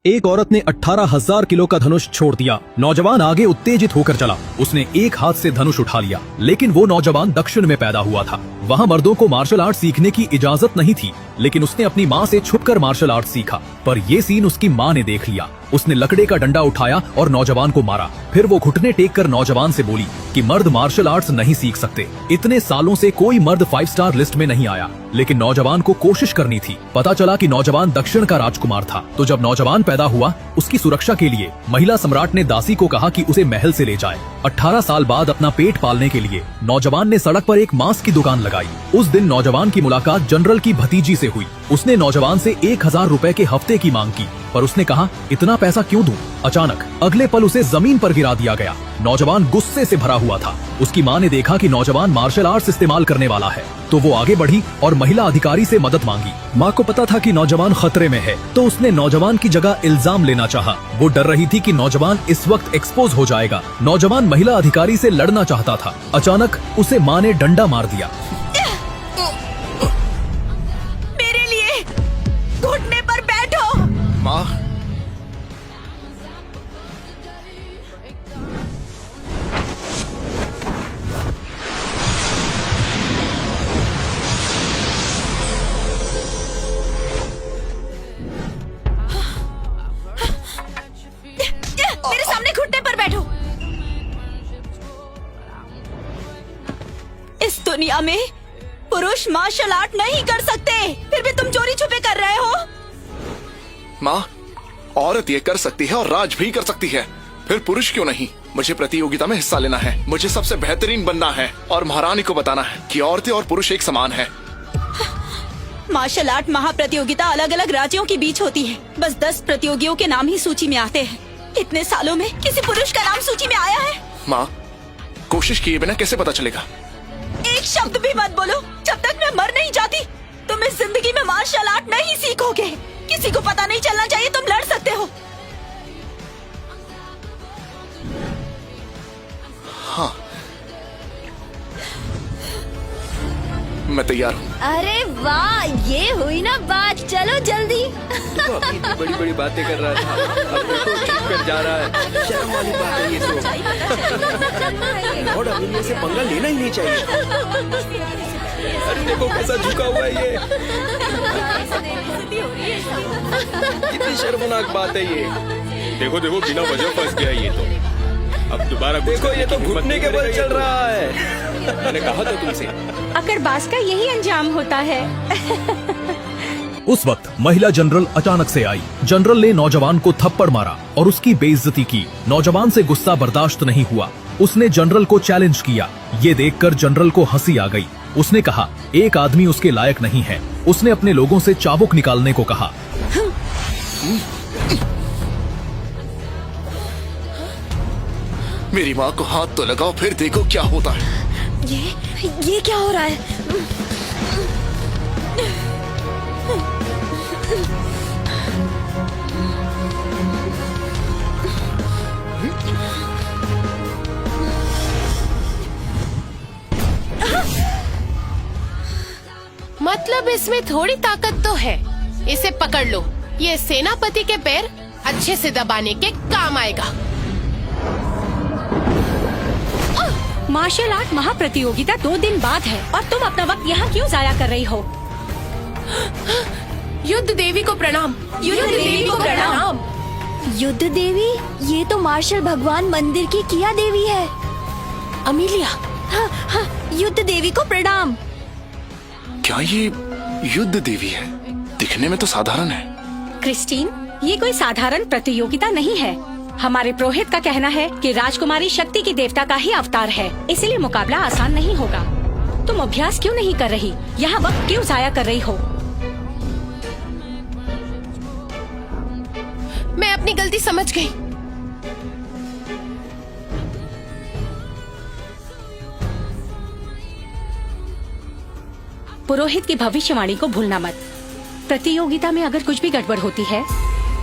एक औरत ने 18,000 किलो का धनुष छोड़ दिया। नौजवान आगे उत्तेजित होकर चला। उसने एक हाथ से धनुष उठा लिया, लेकिन वो नौजवान दक्षिण में पैदा हुआ था। वहाँ मर्दों को मार्शल आर्ट सीखने की इजाजत नहीं थी, लेकिन उसने अपनी माँ से छुपकर मार्शल आर्ट सीखा। पर ये सीन उसकी माँ ने देख लिया। उसने लकड़े का डंडा उठाया और नौजवान को मारा। फिर वो घुटने टेक कर नौजवान से बोली कि मर्द मार्शल आर्ट्स नहीं सीख सकते। इतने सालों से कोई मर्द 5 स्टार लिस्ट में नहीं आया, लेकिन नौजवान को कोशिश करनी थी। पता चला कि नौजवान दक्षिण का राजकुमार था। तो जब नौजवान पैदा हुआ, उसकी सुरक्षा के लिए महिला सम्राट ने दासी को कहा कि उसे महल से ले जाए। 18 साल बाद अपना पेट पालने के लिए नौजवान ने सड़क पर एक मांस की दुकान लगाई। उस दिन नौजवान की मुलाकात जनरल की भतीजी से हुई। उसने नौजवान से 1000 रुपए के हफ्ते की मांग की, पर उसने कहा, इतना पैसा क्यों दूं? अचानक अगले पल उसे जमीन पर गिरा दिया गया। नौजवान गुस्से से भरा हुआ था। उसकी माँ ने देखा कि नौजवान मार्शल आर्ट्स इस्तेमाल करने वाला है, तो वो आगे बढ़ी और महिला अधिकारी से मदद मांगी। माँ को पता था कि नौजवान खतरे में है, तो उसने नौजवान की जगह इल्जाम लेना चाहा। वो डर रही थी कि नौजवान इस वक्त एक्सपोज हो जाएगा। नौजवान महिला अधिकारी से लड़ना चाहता था। अचानक उसे माँ ने डंडा मार दिया। मेरे लिए घुटने पर बैठो। माँ, मेरे सामने घुटने पर बैठो। इस दुनिया में पुरुष मार्शल आर्ट नहीं कर सकते, फिर भी तुम चोरी छुपे कर रहे हो। माँ, औरत ये कर सकती है और राज भी कर सकती है, फिर पुरुष क्यों नहीं? मुझे प्रतियोगिता में हिस्सा लेना है, मुझे सबसे बेहतरीन बनना है और महारानी को बताना है कि औरतें और पुरुष एक समान है। मार्शल आर्ट महाप्रतियोगिता अलग अलग राज्यों के बीच होती है। बस 10 प्रतियोगियों के नाम ही सूची में आते हैं। इतने सालों में किसी पुरुष का नाम सूची में आया है? माँ, कोशिश किए बिना कैसे पता चलेगा? एक शब्द भी मत बोलो। जब तक मैं मर नहीं जाती, तुम इस जिंदगी में मार्शल आर्ट नहीं सीखोगे। किसी को पता नहीं चलना चाहिए तुम लड़ सकते हो। हाँ, मैं तैयार हूँ। अरे वाह, ये हुई ना बात। चलो जल्दी। इतनी बड़ी बड़ी बातें कर रहा था, अब देखो ठीक कर जा रहा है। शर्म वाली बात है ये तो। और अभी से पंगा लेना ही नहीं चाहिए। अरे देखो कैसा झुका हुआ है ये। कितनी शर्मनाक बात है ये। देखो देखो, बिना वजह फंस गया ये तो। अब दोबारा देखो ये तो घुटने के बल चल रहा है। मैंने कहा था तुमसे। अकड़बाज का यही अंजाम होता है। उस वक्त महिला जनरल अचानक से आई। जनरल ने नौजवान को थप्पड़ मारा और उसकी बेइज्जती की। नौजवान से गुस्सा बर्दाश्त नहीं हुआ। उसने जनरल को चैलेंज किया। ये देखकर जनरल को हंसी आ गई। उसने कहा, एक आदमी उसके लायक नहीं है। उसने अपने लोगों से चाबुक निकालने को कहा। मेरी माँ को हाथ तो लगाओ, फिर देखो क्या होता है। ये क्या हो रहा है? मतलब इसमें थोड़ी ताकत तो है। इसे पकड़ लो, ये सेनापति के पैर अच्छे से दबाने के काम आएगा। मार्शल आर्ट महाप्रतियोगिता 2 दिन बाद है और तुम अपना वक्त यहाँ क्यों जाया कर रही हो? युद्ध देवी को प्रणाम। युद्ध देवी को प्रणाम। युद्ध देवी? ये तो मार्शल भगवान मंदिर की किया देवी है। अमीलिया। हाँ हाँ, युद्ध देवी को प्रणाम। क्या ये युद्ध देवी है? दिखने में तो साधारण है। क्रिस्टीन, ये कोई साधारण प्रतियोगिता नहीं है। हमारे पुरोहित का कहना है कि राजकुमारी शक्ति की देवता का ही अवतार है, इसलिए मुकाबला आसान नहीं होगा। तुम अभ्यास क्यों नहीं कर रही? यहाँ वक्त क्यों जाया कर रही हो? मैं अपनी गलती समझ गई। पुरोहित की भविष्यवाणी को भूलना मत। प्रतियोगिता में अगर कुछ भी गड़बड़ होती है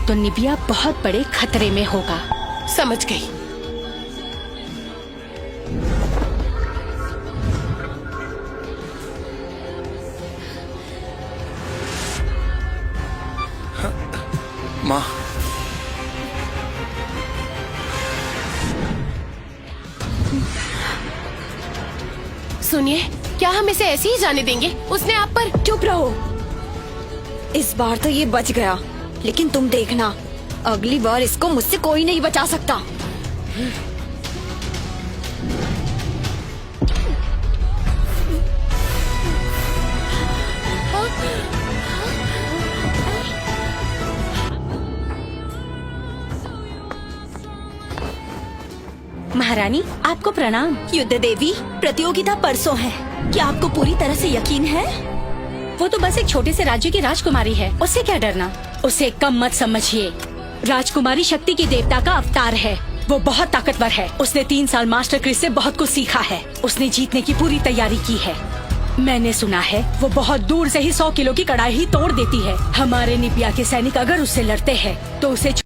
तो निबिया बहुत बड़े खतरे में होगा। समझ गई। माँ, सुनिए, क्या हम इसे ऐसे ही जाने देंगे? उसने आप पर चुप रहो। इस बार तो ये बच गया, लेकिन तुम देखना, अगली बार इसको मुझसे कोई नहीं बचा सकता। महारानी, आपको प्रणाम। युद्ध देवी, प्रतियोगिता परसों है, क्या आपको पूरी तरह से यकीन है? वो तो बस एक छोटे से राज्य की राजकुमारी है, उससे क्या डरना। उसे कम मत समझिए। राजकुमारी शक्ति की देवता का अवतार है। वो बहुत ताकतवर है। उसने 3 साल मास्टर क्रिस से बहुत कुछ सीखा है। उसने जीतने की पूरी तैयारी की है। मैंने सुना है वो बहुत दूर से ही 100 किलो की कड़ाई ही तोड़ देती है। हमारे निबिया के सैनिक अगर उससे लड़ते हैं तो उसे